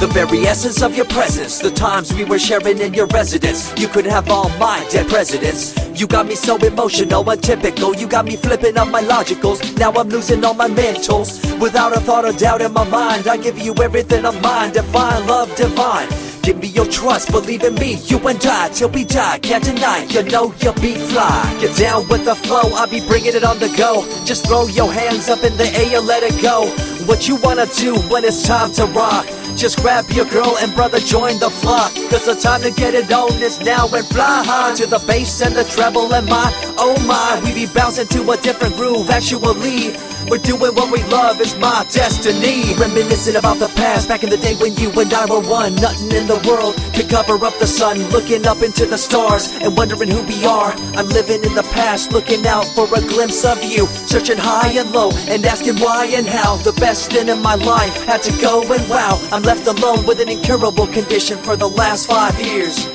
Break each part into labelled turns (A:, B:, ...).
A: The very essence of your presence, the times we were sharing in your residence. You could have all my dead presidents. You got me so emotional, untypical. You got me flipping up my logicals. Now I'm losing all my mentals. Without a thought or doubt in my mind, I give you everything of mine. Divine love, divine. Give me your trust, believe in me, you and I, till we die, can't deny, you know you'll be fly. Get down with the flow, I'll be bringing it on the go. Just throw your hands up in the air, let it go. What you wanna do when it's time to rock? Just grab your girl and brother, join the flock. Cause the time to get it on is now, and fly high to the bass and the treble and my, oh my. We be bouncing to a different groove, actually. We're doing what we love, it's my destiny. Reminiscing about the past, back in the day when you and I were one. Nothing in the world could cover up the sun. Looking up into the stars and wondering who we are. I'm living in the past, looking out for a glimpse of you. Searching high and low and asking why and how. The best thing in my life had to go, and wow, I'm left alone with an incurable condition for the last 5 years.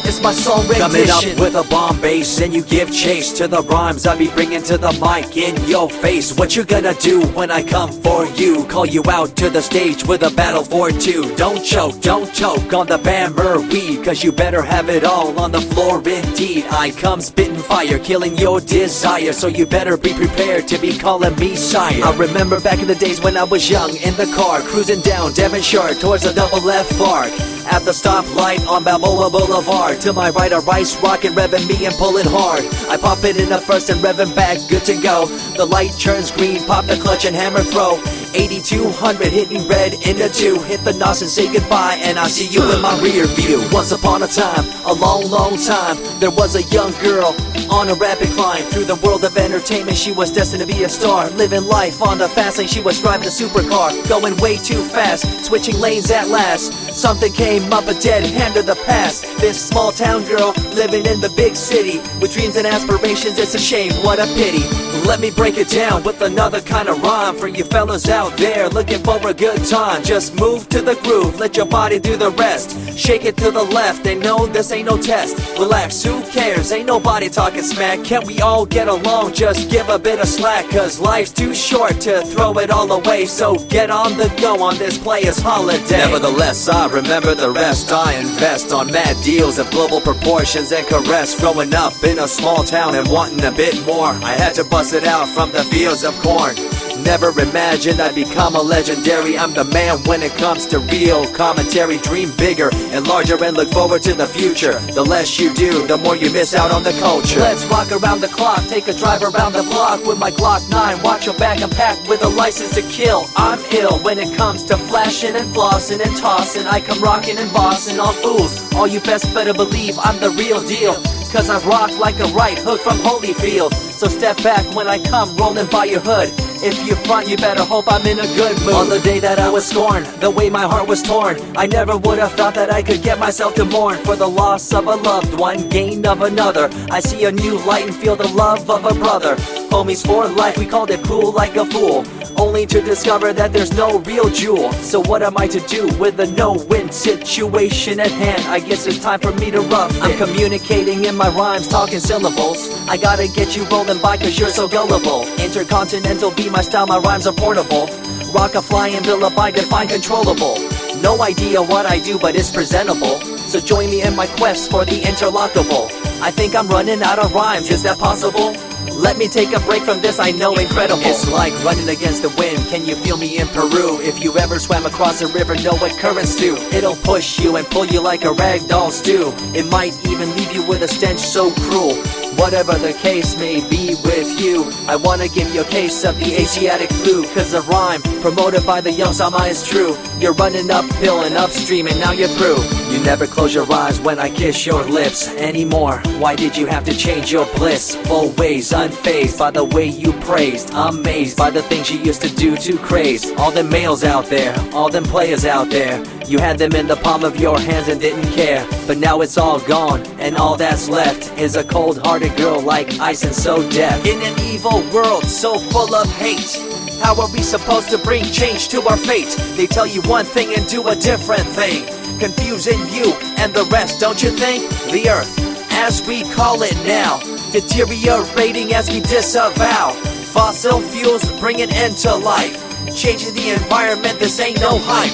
A: It's my song rendition. Coming up with a bomb bass and you give chase to the rhymes I be bringing to the mic in your face. What you gonna do when I come for you? Call you out to the stage with a battle for two. Don't choke on the bammer weed, cause you better have it all on the floor indeed. I come spitting fire, killing your desire, so you better be prepared to be calling me sire. I remember back in the days when I was young, in the car, cruising down Devonshire towards the double F arc. At the stoplight on Balboa Boulevard, to my right a rice rocket revving me and pulling hard. I pop it in the first and revving back, good to go. The light turns green, pop the clutch and hammer throw. 8200 hitting red in the 2. Hit the NOS and say goodbye, and I see you in my rear view. Once upon a time, a long time, there was a young girl on a rapid climb through the world of entertainment. She was destined to be a star, living life on the fast lane. She was driving a supercar, going way too fast, switching lanes at last. Something came up, a dead hand of the past. This small town girl living in the big city with dreams and aspirations. It's a shame, what a pity. Let me break it down with another kind of rhyme for you fellas out there looking for a good time. Just move to the groove, let your body do the rest. Shake it to the left, they know this ain't no test. Relax, who cares, ain't nobody talking smack. Can't we all get along, just give a bit of slack. Cause life's too short to throw it all away, so get on the go on this player's holiday. Nevertheless, I remember the rest. I invest on mad deals of global proportions and caress. Growing up in a small town and wanting a bit more, I had to bust it out from the fields of corn. Never imagined I'd become a legendary. I'm the man when it comes to real commentary. Dream bigger and larger and look forward to the future. The less you do, the more you miss out on the culture. Let's rock around the clock, take a drive around the block with my Glock 9. Watch your back, I'm packed with a license to kill. I'm ill when it comes to flashing and flossing and tossing. I come rocking and bossing on fools. All you best better believe I'm the real deal, cause I rock like a right hook from Holyfield. So step back when I come rolling by your hood. If you front, you better hope I'm in a good mood. On the day that I was scorned, the way my heart was torn, I never would have thought that I could get myself to mourn for the loss of a loved one, gain of another. I see a new light and feel the love of a brother. Homies for life, we called it cool like a fool, only to discover that there's no real jewel. So what am I to do with a no-win situation at hand? I guess it's time for me to rough it. I'm communicating in my rhymes, talking syllables. I gotta get you rolling by cause you're so gullible. Intercontinental be my style, my rhymes are portable. Rock a flying villa by define controllable. No idea what I do, but it's presentable. So join me in my quest for the interlockable. I think I'm running out of rhymes, is that possible? Let me take a break from this, I know incredible. It's like running against the wind, can you feel me in Peru? If you ever swam across a river, know what currents do. It'll push you and pull you like a ragdoll stew. It might even leave you with a stench so cruel. Whatever the case may be with you, I wanna give you a case of the Asiatic flu. Cause the rhyme promoted by the young Sama is true. You're running uphill and upstream and now you're through. You never close your eyes when I kiss your lips anymore. Why did you have to change your bliss? Full ways, unfazed by the way you praised. Amazed by the things you used to do to craze. All them males out there, all them players out there, you had them in the palm of your hands and didn't care. But now it's all gone, and all that's left is a cold-hearted girl like ice and so deaf. In an evil world so full of hate, how are we supposed to bring change to our fate? They tell you one thing and do a different thing, confusing you and the rest, don't you think? The earth, as we call it now, deteriorating as we disavow. Fossil fuels bring an end to life, changing the environment, this ain't no hype.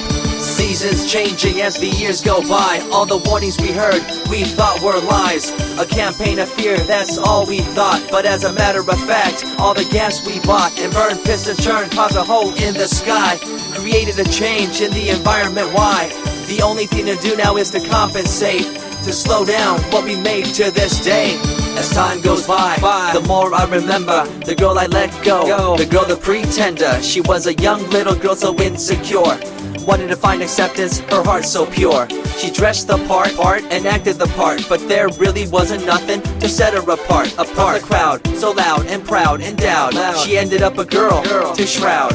A: Seasons changing as the years go by. All the warnings we heard, we thought were lies. A campaign of fear, that's all we thought. But as a matter of fact, all the gas we bought and burned, pissed and churned caused a hole in the sky. Created a change in the environment, why? The only thing to do now is to compensate, to slow down what we made to this day. As time goes by, the more I remember the girl I let go, the girl, the pretender. She was a young little girl so insecure, wanted to find acceptance, her heart so pure. She dressed the part and acted the part, but there really wasn't nothing to set her apart from the crowd, so loud and proud, endowed. She ended up a girl to shroud.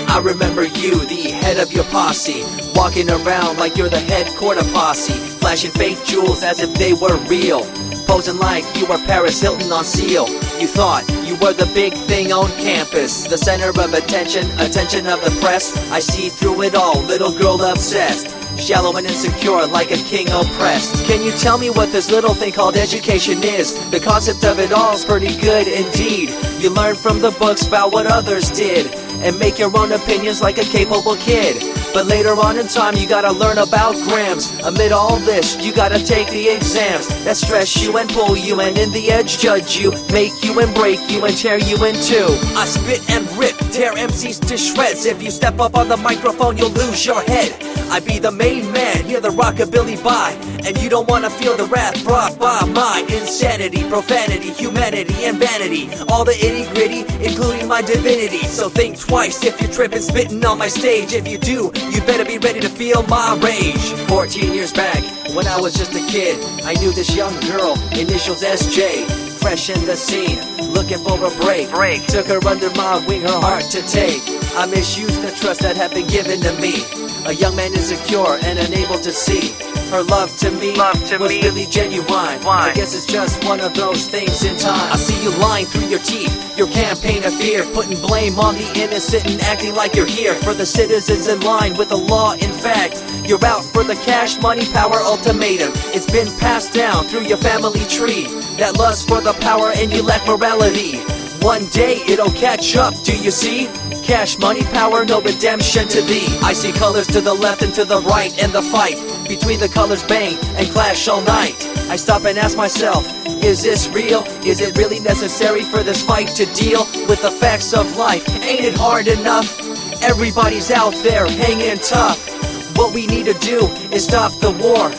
A: I remember you, the head of your posse, walking around like you're the head quarter posse, flashing fake jewels as if they were real, posing like you were Paris Hilton on seal. You thought you were the big thing on campus, the center of attention of the press. I see through it all, little girl obsessed, shallow and insecure like a king oppressed. Can you tell me what this little thing called education is? The concept of it all's pretty good indeed. You learn from the books about what others did and make your own opinions like a capable kid. But later on in time you gotta learn about grams. Amid all this you gotta take the exams that stress you and pull you, and in the edge judge you, make you and break you and tear you in two. I spit and rip, tear MCs to shreds. If you step up on the microphone you'll lose your head. I be the main man, hear the rockabilly by, and you don't wanna feel the wrath brought by my insanity, profanity, humanity, and vanity. All the itty gritty, including my divinity. So think twice if you're tripping, spitting on my stage. If you do, you better be ready to feel my rage. 14 years back, when I was just a kid, I knew this young girl, initials SJ, fresh in the scene, looking for a break. Took her under my wing, her heart to take. I misused the trust that had been given to me. A young man insecure and unable to see her love to me was really genuine. I guess it's just one of those things in time. I see you lying through your teeth, your campaign of fear, putting blame on the innocent and acting like you're here for the citizens in line with the law. In fact, you're out for the cash, money, power ultimatum. It's been passed down through your family tree, that lust for the power and you lack morality. One day it'll catch up, do you see? Cash, money, power, no redemption to thee. I see colors to the left and to the right, and the fight between the colors bang and clash all night. I stop and ask myself, is this real? Is it really necessary for this fight to deal with the facts of life? Ain't it hard enough? Everybody's out there hanging tough. What we need to do is stop the war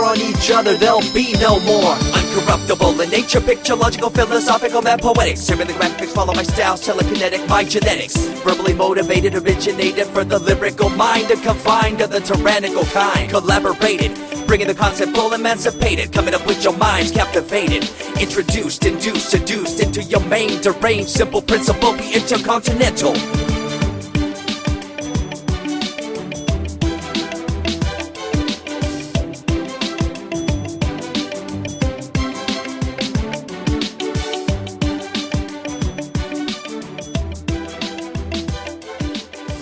A: on each other, there'll be no more. Uncorruptible in nature, picture, logical, philosophical, mad poetic. Serving the graphics, follow my style, telekinetic, my genetics. Verbally motivated, originated for the lyrical mind, and confined to the tyrannical kind. Collaborated, bringing the concept full emancipated, coming up with your minds captivated. Introduced, induced, seduced into your main deranged, simple principle, be intercontinental.